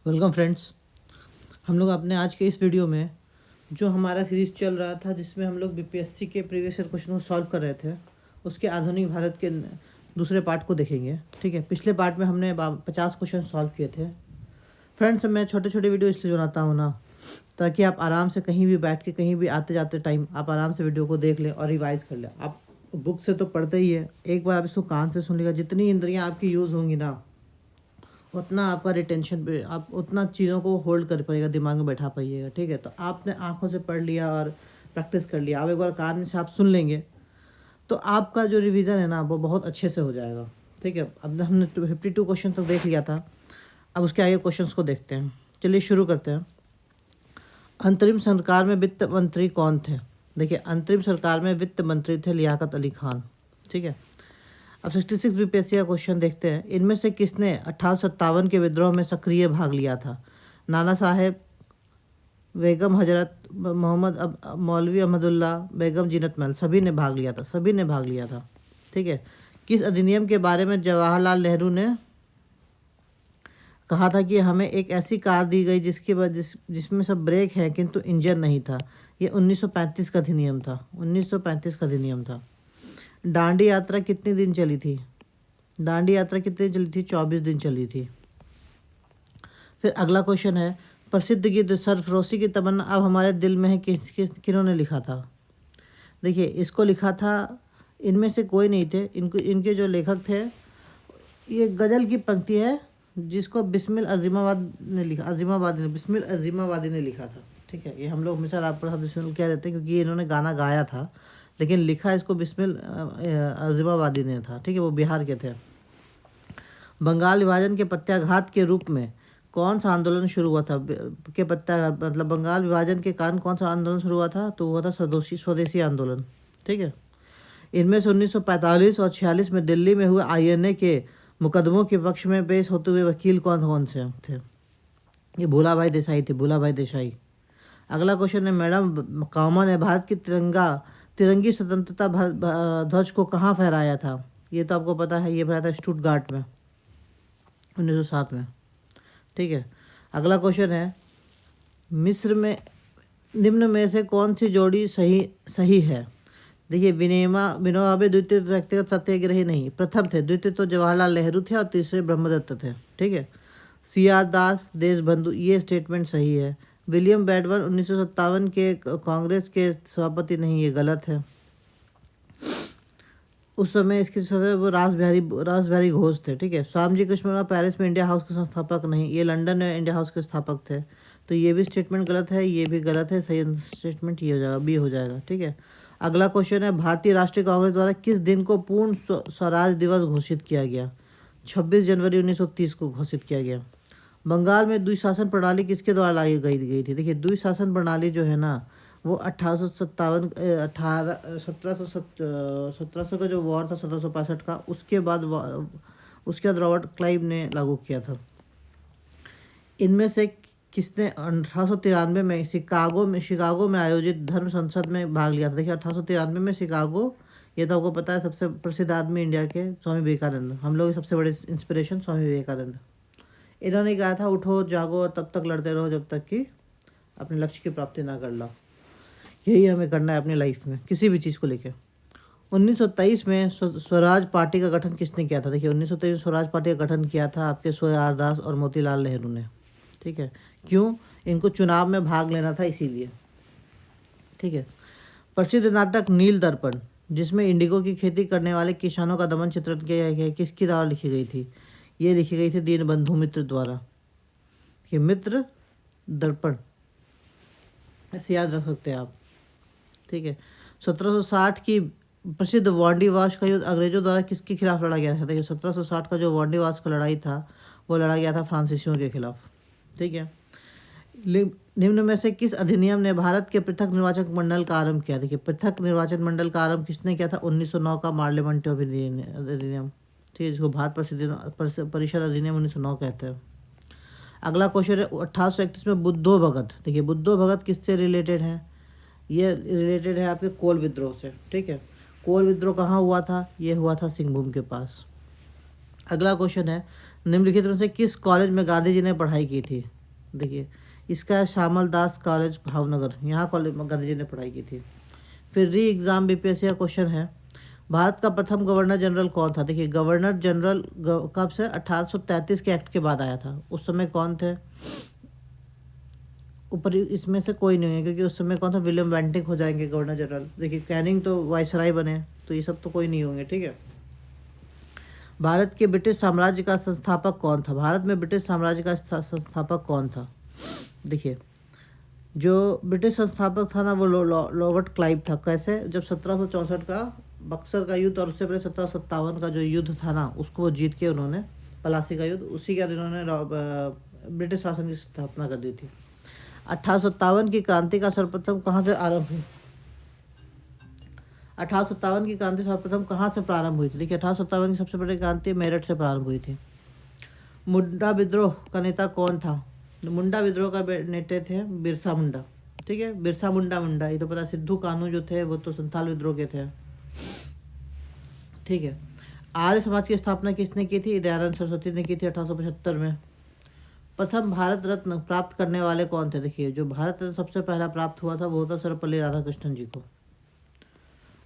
Welcome friends. हम लोग अपने आज के इस वीडियो में जो हमारा सीरीज़ चल रहा था जिसमें हम लोग बीपीएससी के प्रीवियस ईयर क्वेश्चन को सॉल्व कर रहे थे उसके आधुनिक भारत के दूसरे पार्ट को देखेंगे। ठीक है, पिछले पार्ट में हमने 50 क्वेश्चन सॉल्व किए थे। फ्रेंड्स, मैं छोटे छोटे वीडियो इसलिए बनाता हूँ ना, ताकि आप आराम से कहीं भी बैठ के कहीं भी आते जाते टाइम आप आराम से वीडियो को देख लें और रिवाइज कर लें। आप बुक से तो पढ़ते ही है, एक बार आप इसको कान से सुन लीजिएगा। जितनी इंद्रियाँ आपकी यूज़ होंगी ना, उतना आपका रिटेंशन पे आप उतना चीज़ों को होल्ड कर पाइएगा, दिमाग में बैठा पाइएगा। ठीक है, तो आपने आंखों से पढ़ लिया और प्रैक्टिस कर लिया, आप एक बार कान से आप सुन लेंगे तो आपका जो रिवीजन है ना वो बहुत अच्छे से हो जाएगा। ठीक है, अब हमने 52 क्वेश्चन तक देख लिया था, अब उसके आगे क्वेश्चंस को देखते हैं। चलिए शुरू करते हैं। अंतरिम सरकार में वित्त मंत्री कौन थे? देखिए, अंतरिम सरकार में वित्त मंत्री थे लियाकत अली खान। ठीक है, अब 66 बीपीएससी का क्वेश्चन देखते हैं। इनमें से किसने 1857 के विद्रोह में सक्रिय भाग लिया था? नाना साहेब, बेगम हजरत मोहम्मद मौलवी अहमदुल्ला, बेगम जीनत महल, सभी ने भाग लिया था, सभी ने भाग लिया था। ठीक है, किस अधिनियम के बारे में जवाहरलाल नेहरू ने कहा था कि हमें एक ऐसी कार दी गई जिसमें सब ब्रेक है किंतु इंजन नहीं था? ये 1935 का अधिनियम था, 1935 का अधिनियम था। दांडी यात्रा कितने दिन चली थी? दांडी यात्रा कितने दिन चली थी? 24 दिन चली थी। फिर अगला क्वेश्चन है, प्रसिद्ध गीत सरफरोशी की तमन्ना अब हमारे दिल में है किन्होंने लिखा था? देखिए, इसको लिखा था, इनमें से कोई नहीं थे, इनके जो लेखक थे, ये गज़ल की पंक्ति है जिसको बिस्मिल अजीमाबादी ने लिखा था। ठीक है, ये हम लोग हमेशा राव प्रसाद बिस्मिल कह देते हैं क्योंकि इन्होंने गाना गाया था, लेकिन लिखा इसको बिस्मिल अजीमाबादी ने था। ठीक है, वो बिहार के थे। बंगाल विभाजन के प्रत्याघात के रूप में कौन सा आंदोलन शुरू हुआ था? के प्रत्याघात मतलब बंगाल विभाजन के कारण कौन सा आंदोलन शुरू हुआ था? तो हुआ था स्वदेशी आंदोलन। ठीक है, इनमें से 1945 और 46 में दिल्ली में हुए आईएनए के मुकदमों के पक्ष में पेश होते हुए वकील कौन कौन से थे? ये भूलाभाई देसाई थे, भूलाभाई देसाई। अगला क्वेश्चन है, मैडम कामा ने भारत की तिरंगी स्वतंत्रता ध्वज को कहाँ फहराया था? ये तो आपको पता है, ये फहराया था स्टुटगार्ट में 1907 में। ठीक है, अगला क्वेश्चन है, मिस्र में निम्न में से कौन सी जोड़ी सही है? देखिए, विनोबा भावे द्वितीय व्यक्तिगत सत्याग्रही नहीं, प्रथम थे, द्वितीय तो जवाहरलाल नेहरू थे और तीसरे ब्रह्मदत्त थे। ठीक है, सीआर दास देशबंधु, ये स्टेटमेंट सही है। विलियम बैडवर 1957 के कांग्रेस के सभापति नहीं, ये गलत है। उस समय इसके सदस्य वो रास बिहारी घोष थे। ठीक है, स्वामी कृष्ण पेरिस में इंडिया हाउस के संस्थापक नहीं, ये लंदन में इंडिया हाउस के स्थापक थे। तो ये भी स्टेटमेंट गलत है, ये भी गलत है। सही स्टेटमेंट ये हो जाएगा, बी हो जाएगा। ठीक है, अगला क्वेश्चन है, भारतीय राष्ट्रीय कांग्रेस द्वारा किस दिन को पूर्ण स्वराज दिवस घोषित किया गया? 26 जनवरी 1930 को घोषित किया गया। बंगाल में द्विशासन प्रणाली किसके द्वारा लाई गई थी? देखिए, द्विशासन प्रणाली जो है ना, वो 1857 1700 का जो वॉर था 1765 का, उसके बाद रॉबर्ट क्लाइव ने लागू किया था। इनमें से किसने 1893 में शिकागो में आयोजित धर्म संसद में भाग लिया था? देखिए, 1893 में शिकागो, ये तो आपको पता है, सबसे प्रसिद्ध आदमी इंडिया के स्वामी विवेकानंद, हम लोग के सबसे बड़े इंस्पिरेशन स्वामी विवेकानंद। इन्होंने कहा था, उठो जागो तब तक लड़ते रहो जब तक कि अपने लक्ष्य की प्राप्ति ना कर लो। यही हमें करना है अपनी लाइफ में, किसी भी चीज़ को लेकर। 1923 में स्वराज पार्टी का गठन किसने किया था? देखिए, 1923 स्वराज पार्टी का गठन किया था आपके सीआर दास और मोतीलाल नेहरू ने। ठीक है, क्यों? इनको चुनाव में भाग लेना था, इसीलिए। ठीक है, प्रसिद्ध नाटक नील दर्पण, जिसमें इंडिगो की खेती करने वाले किसानों का दमन चित्रण किया गया, किसकी द्वारा लिखी गई थी? ये लिखी गई थी दीनबंधु मित्र द्वारा। कि मित्र दर्पण, ऐसे याद रख सकते हैं आप। ठीक है, 1760 की प्रसिद्ध वांडीवाश का युद्ध अंग्रेजों द्वारा किसके खिलाफ लड़ा गया था? देखिए, 1760 का जो वांडीवाश का लड़ाई था वो लड़ा गया था फ्रांसीसियों के खिलाफ। ठीक है, निम्न में से किस अधिनियम ने भारत के पृथक निर्वाचन मंडल का आरंभ किया? देखिए, पृथक निर्वाचन मंडल का आरंभ किसने किया था? 1909 का पार्लियामेंट अधिनियम। ठीक है, जिसको भारत परिषद अधिनियम 1909 कहते हैं। अगला क्वेश्चन है, 1831 में बुद्धो भगत। देखिए, बुद्धो भगत किससे रिलेटेड है? ये रिलेटेड है आपके कोल विद्रोह से। ठीक है, कोल विद्रोह कहाँ हुआ था? ये हुआ था सिंहभूम के पास। अगला क्वेश्चन है, निम्नलिखित में से किस कॉलेज में गांधी जी ने पढ़ाई की थी? देखिए, इसका है श्यामल दास कॉलेज भावनगर, यहाँ कॉलेज में गांधी जी ने पढ़ाई की थी। फिर री एग्ज़ाम बीपीएससी का क्वेश्चन है, भारत का प्रथम गवर्नर जनरल कौन था? देखिए, गवर्नर जनरल कब से? 1833 के एक्ट के बाद आया था। उस समय कौन थे? ऊपर इसमें से कोई नहीं है, क्योंकि उस समय कौन था? विलियम बेंटिक हो जाएंगे गवर्नर जनरल। देखिए, कैनिंग तो वायसराय बने, तो ये सब तो कोई नहीं होंगे। ठीक है। भारत के ब्रिटिश साम्राज्य का संस्थापक कौन था? भारत में ब्रिटिश साम्राज्य का संस्थापक कौन था? देखिए, जो ब्रिटिश संस्थापक था ना, वो रॉबर्ट क्लाइव था। कैसे? जब 1764 का बक्सर का युद्ध और उससे पहले 1757 का जो युद्ध था ना, उसको वो जीत के उन्होंने, पलासी का युद्ध, उसी के दिन उन्होंने ब्रिटिश शासन की स्थापना कर दी थी। 1857 की क्रांति का सर्वप्रथम कहाँ से आरंभ हुई? 1857 की क्रांति सर्वप्रथम कहाँ से प्रारंभ हुई थी? देखिए, 1857 की सबसे बड़ी क्रांति मेरठ से प्रारंभ हुई थी। मुंडा विद्रोह का नेता कौन था? मुंडा विद्रोह का नेता थे बिरसा मुंडा। ठीक है, बिरसा मुंडा, ये तो पता। सिद्धू कान्हू जो थे वो तो संथाल विद्रोह के थे। ठीक है। आर्य समाज की स्थापना किसने की थी? दयानंद सरस्वती ने की थी 1875 में। प्रथम भारत रत्न प्राप्त करने वाले कौन थे? देखिए, जो भारत रत्न सबसे पहला प्राप्त हुआ था वो था सर्वपल्ली राधाकृष्णन जी को।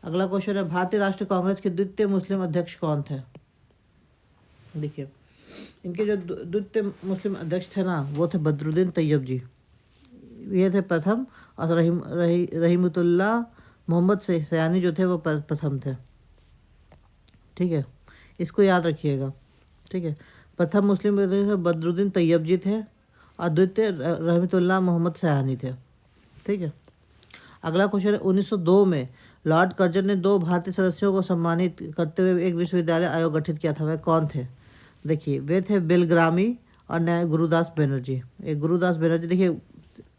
अगला क्वेश्चन है, भारतीय राष्ट्रीय कांग्रेस के द्वितीय मुस्लिम अध्यक्ष कौन थे? देखिए, इनके जो द्वितीय मुस्लिम अध्यक्ष थे ना, वो थे बदरुद्दीन तैयब जी। ये थे प्रथम, और रहीमतुल्ला मोहम्मद सयानी जो थे वो प्रथम थे। ठीक है, इसको याद रखिएगा। ठीक है, प्रथम मुस्लिम बदरुद्दीन तैयब जी थे और द्वितीय रहीमतुल्ला मोहम्मद सयानी थे। ठीक है। अगला क्वेश्चन है, 1902 में लॉर्ड कर्जन ने 2 भारतीय सदस्यों को सम्मानित करते हुए एक विश्वविद्यालय आयोग गठित किया था। वह कौन थे? देखिए, वे थे बिलग्रामी और न्याय गुरुदास बनर्जी। एक गुरुदास बनर्जी, देखिए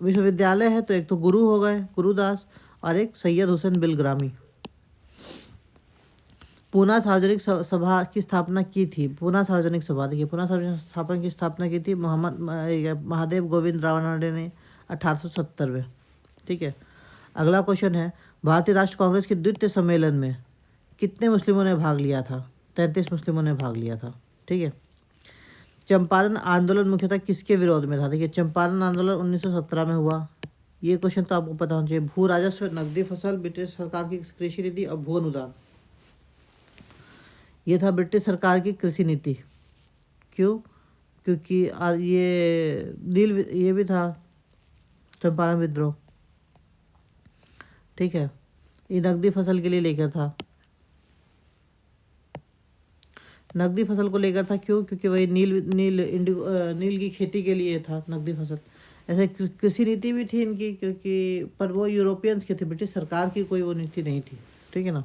विश्वविद्यालय है तो एक तो गुरु हो गए गुरुदास, और एक सैयद हुसैन बिलग्रामी। पूना सार्वजनिक सभा की स्थापना की थी। पूना सार्वजनिक सभा, देखिए, पूना सार्वजनिक सभा की स्थापना की थी महादेव गोविंद रानडे ने 1870 में। ठीक है। अगला क्वेश्चन है, भारतीय राष्ट्र कांग्रेस के द्वितीय सम्मेलन में कितने मुस्लिमों ने भाग लिया था? 33 मुस्लिमों ने भाग लिया था। ठीक है। चंपारण आंदोलन मुख्यतः किसके विरोध में था? देखिए, चंपारण आंदोलन 1917 में हुआ। ये क्वेश्चन तो आपको पता होना चाहिए। भू राजस्व, नकदी फसल, ब्रिटिश सरकार की कृषि नीति और भू अनुदान, ये था ब्रिटिश सरकार की कृषि नीति। क्यों? क्योंकि ये भी था चंपारण विद्रोह। ठीक है, ये नकदी फसल के लिए लेकर था, नकदी फसल को लेकर था। क्यों? क्योंकि वही नील की खेती के लिए था नकदी फसल। ऐसे कृषि नीति भी थी इनकी, क्योंकि पर वो यूरोपियंस की थी, ब्रिटिश सरकार की कोई वो नीति नहीं थी। ठीक है ना।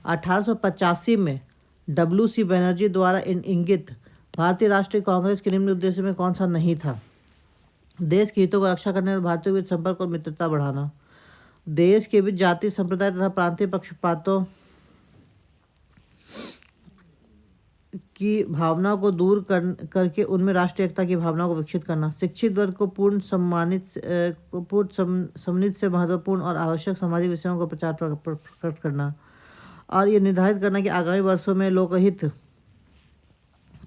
1885 में WC बनर्जी द्वारा इंगित भारतीय राष्ट्रीय कांग्रेस के निम्न उद्देश्य में कौन सा नहीं था? देश के हितों को रक्षा करने और भारतीयों के बीच संपर्क और मित्रता बढ़ाना, देश के बीच जाति संप्रदाय तथा प्रांतीय पक्षपातों की भावना को दूर करके उनमें राष्ट्रीय एकता की भावना को विकसित करना, शिक्षित वर्ग को पूर्ण सम्मानित से महत्वपूर्ण और आवश्यक सामाजिक विषयों को प्रचार प्रकट करना, और ये निर्धारित करना कि आगामी वर्षों में लोकहित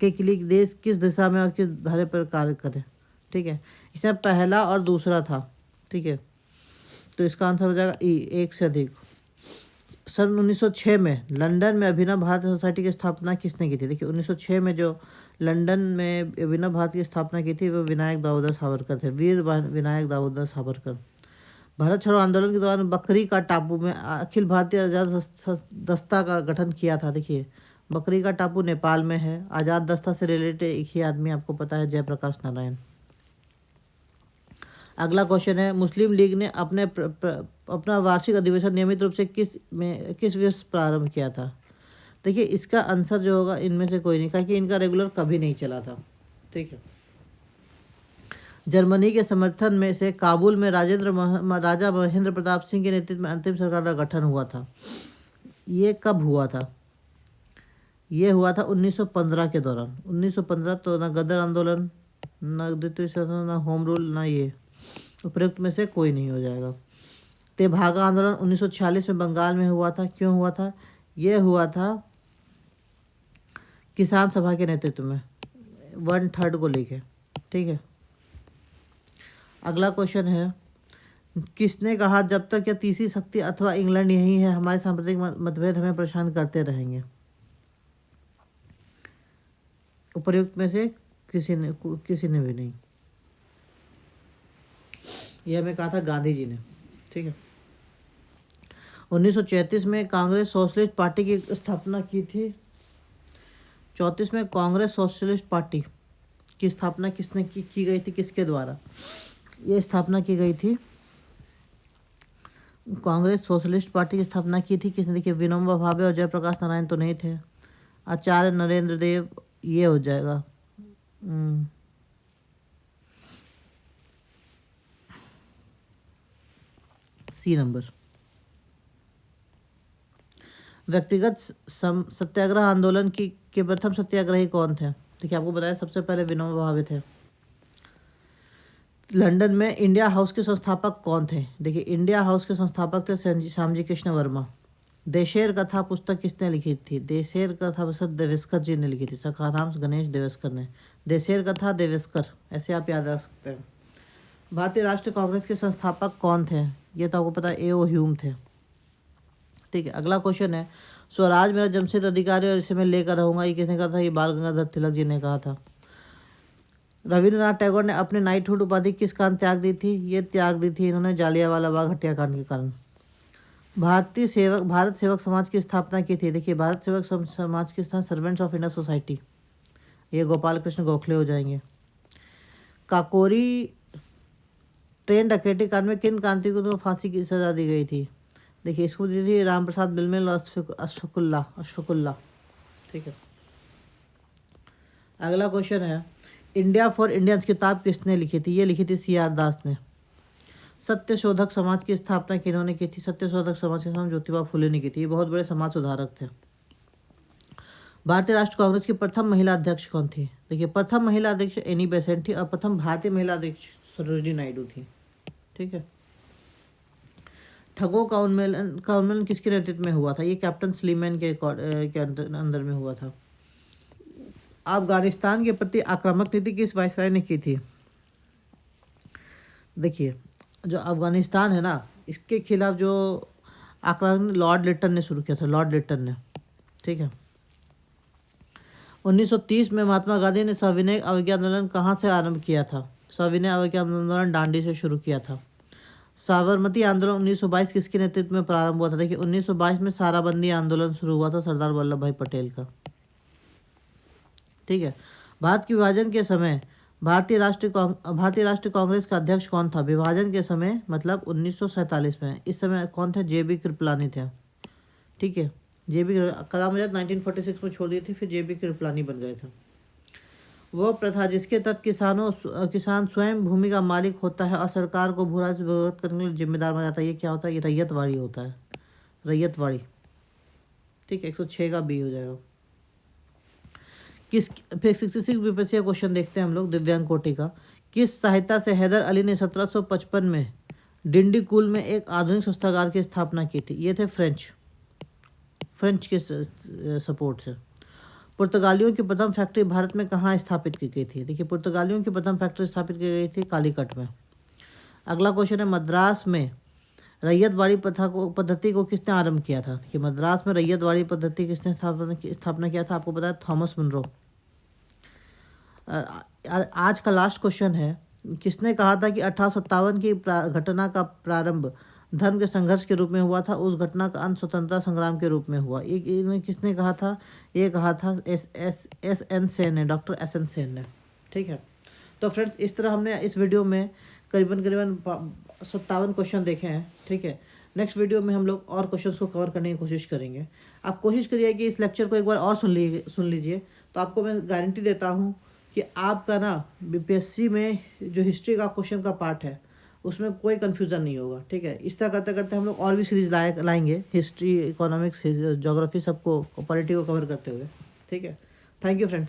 के लिए देश किस दिशा में और किस धारे पर कार्य करे। ठीक है, इसमें पहला और दूसरा था। ठीक है, तो इसका आंसर हो जाएगा ई, एक से अधिक। सन 1906 में लंदन में अभिनव भारतीय सोसाइटी की स्थापना किसने की थी? देखिए, 1906 में जो लंदन में अभिनव भारत की स्थापना की थी वो विनायक दामोदर सावरकर थे, वीर विनायक दामोदर सावरकर। भारत छोड़ो आंदोलन के दौरान बकरी का टापू में अखिल भारतीय आज़ाद दस्ता का गठन किया था। देखिए, बकरी का टापू नेपाल में है। आज़ाद दस्ता से रिलेटेड एक ही आदमी आपको पता है, जयप्रकाश नारायण। अगला क्वेश्चन है, मुस्लिम लीग ने अपना वार्षिक अधिवेशन नियमित रूप से किस वर्ष प्रारंभ किया था? देखिए, इसका आंसर जो होगा इनमें से कोई नहीं, क्योंकि इनका रेगुलर कभी नहीं चला था। ठीक है। जर्मनी के समर्थन में से काबुल में राजा महेंद्र प्रताप सिंह के नेतृत्व में अंतिम सरकार का गठन हुआ था। ये कब हुआ था? ये हुआ था 1915 के दौरान। 1915 तो ना गदर आंदोलन, ना द्वितीय स्वतंत्रता, ना होम रूल, ना ये, उपयुक्त में से कोई नहीं हो जाएगा। तेभागा आंदोलन 1946 में बंगाल में हुआ था। क्यों हुआ था? ये हुआ था किसान सभा के नेतृत्व में। 1/3 को लेके, ठीक है। अगला क्वेश्चन है, किसने कहा जब तक यह तीसरी शक्ति अथवा इंग्लैंड यही है हमारे सांप्रदायिक मतभेद हमें परेशान करते रहेंगे? उपर्युक्त में से किसी ने भी नहीं। यह हमें कहा था गांधी जी ने, ठीक है। 1934 में कांग्रेस सोशलिस्ट पार्टी की स्थापना की थी। 34 में कांग्रेस सोशलिस्ट पार्टी की स्थापना किसने की गई थी, किसके द्वारा ये स्थापना की गई थी? कांग्रेस सोशलिस्ट पार्टी की स्थापना की थी किसने? देखिए, विनोबा भावे और जयप्रकाश नारायण तो नहीं थे। आचार्य नरेंद्र देव, ये हो जाएगा सी नंबर। व्यक्तिगत सत्याग्रह आंदोलन के प्रथम सत्याग्रही कौन थे? देखिए, आपको बताया सबसे पहले विनोबा भावे थे। लंदन में इंडिया हाउस के संस्थापक कौन थे? देखिए, इंडिया हाउस के संस्थापक थे श्यामजी कृष्ण वर्मा। देशेर कथा पुस्तक किसने लिखी थी? देशेर कथा पुस्तक देवेस्कर जी ने लिखी थी, सखाराम गणेश देवेस्कर ने। देशेर कथा देवेस्कर, ऐसे आप याद रख सकते हैं। भारतीय राष्ट्रीय कांग्रेस के संस्थापक कौन थे? ये तो आपको पता है, ए.ओ. ह्यूम थे, ठीक है। अगला क्वेश्चन है, स्वराज मेरा जमशेद अधिकारी और इसे मैं लेकर रहूंगा, ये किसने कहा था? ये बाल गंगाधर तिलक जी ने कहा था। रविंद्रनाथ टैगोर ने अपने नाइटहुड उपाधि किस कारण त्याग दी थी? ये त्याग दी थी इन्होंने जालियांवाला बाग हत्याकांड के कारण। भारत सेवक समाज की स्थापना की थी। देखिए, भारत सेवक समाज की स्थापना सर्वेंट्स ऑफ इंडियन सोसाइटी, ये गोपाल कृष्ण गोखले हो जाएंगे। काकोरी ट्रेन डकैती कांड में किन क्रांतिकारियों को फांसी की सजा दी गई थी? देखिए, इसको दी थी राम प्रसाद बिलमिल और अशफाकुल्ला, ठीक है। अगला क्वेश्चन है, इंडिया फॉर इंडियंस किताब किसने लिखी थी? ये लिखी थी C.R. दास ने। सत्यशोधक समाज की स्थापना किन्होंने की थी? सत्यशोधक समाज की स्थापना ज्योतिबा फुले ने की थी। ये बहुत बड़े समाज सुधारक थे। भारतीय राष्ट्रीय कांग्रेस की प्रथम महिला अध्यक्ष कौन थी? देखिए, प्रथम महिला अध्यक्ष एनी बेसेंट थी और प्रथम भारतीय महिला अध्यक्ष सरोजिनी नायडू थी, ठीक है। ठगों का उन्मूलन किसके नेतृत्व में हुआ था? ये कैप्टन स्लीमैन के अंदर में हुआ था। अफगानिस्तान के प्रति आक्रामक नीति किस वायसराय ने की थी? देखिए, जो अफगानिस्तान है ना, इसके खिलाफ जो आक्रामक लॉर्ड लिटन ने शुरू किया था, लॉर्ड लिटन ने, ठीक है। 1930 में महात्मा गांधी ने सविनय अवज्ञा आंदोलन कहाँ से आरंभ किया था? सविनय अवज्ञा आंदोलन दांडी से शुरू किया था। साबरमती आंदोलन 1922 किसके नेतृत्व में प्रारंभ हुआ था? देखिए, 1922 में साराबंदी आंदोलन शुरू हुआ था सरदार वल्लभ भाई पटेल का, ठीक है। भारत के विभाजन के समय भारतीय राष्ट्रीय कांग्रेस का अध्यक्ष कौन था? विभाजन के समय मतलब 1947 में, इस समय कौन थे? JB कृपलानी थे, ठीक है। JB कलाम आजाद 1946 में छोड़ दी थी, फिर JB कृपलानी बन गए थे। वह प्रथा जिसके तहत किसान स्वयं भूमि का मालिक होता है और सरकार को भू राजस्व भुगत करने के लिए जिम्मेदार बना जाता है, ये क्या होता है? ये रैयतवाड़ी होता है, रैयतवाड़ी, ठीक है। 106 का B हो जाएगा। फिर 66 विपक्षीय क्वेश्चन देखते हैं हम लोग, दिव्यांग कोटि का। किस सहायता से हैदर अली ने 1755 में डिंडीकुल में एक आधुनिक शस्त्रागार की स्थापना की थी? ये थे फ्रेंच के सपोर्ट से। पुर्तगालियों की प्रथम फैक्ट्री भारत में कहाँ स्थापित की गई थी? देखिए, पुर्तगालियों की प्रथम फैक्ट्री स्थापित की गई थी कालीकट में। अगला क्वेश्चन है, मद्रास में रैयतवाड़ी पद्धति को किसने आरंभ किया था? कि मद्रास में रैयतवाड़ी पद्धति किसने स्थापना किया था? आपको पता है, थॉमस मुनरो। आज का लास्ट क्वेश्चन है, किसने कहा था कि 1857 की घटना का प्रारंभ धर्म के संघर्ष के रूप में हुआ था, उस घटना का अंत स्वतंत्रता संग्राम के रूप में हुआ? ये किसने कहा था? ये कहा था SN सेन ने, डॉक्टर SN सेन ने, ठीक है। तो फ्रेंड्स, इस तरह हमने इस वीडियो में करीबन 57 क्वेश्चन देखे हैं, ठीक है। नेक्स्ट वीडियो में हम लोग और क्वेश्चंस को कवर करने की कोशिश करेंगे। आप कोशिश करिए कि इस लेक्चर को एक बार और सुन लीजिए, तो आपको मैं गारंटी देता हूँ कि आपका ना BPSC में जो हिस्ट्री का क्वेश्चन का पार्ट है उसमें कोई कन्फ्यूज़न नहीं होगा, ठीक है। इस तरह करते करते हम लोग और भी सीरीज लाएंगे, हिस्ट्री, इकोनॉमिक्स, ज्योग्राफी, सबको, पॉलिटी को कवर करते हुए, ठीक है। Thank you friends.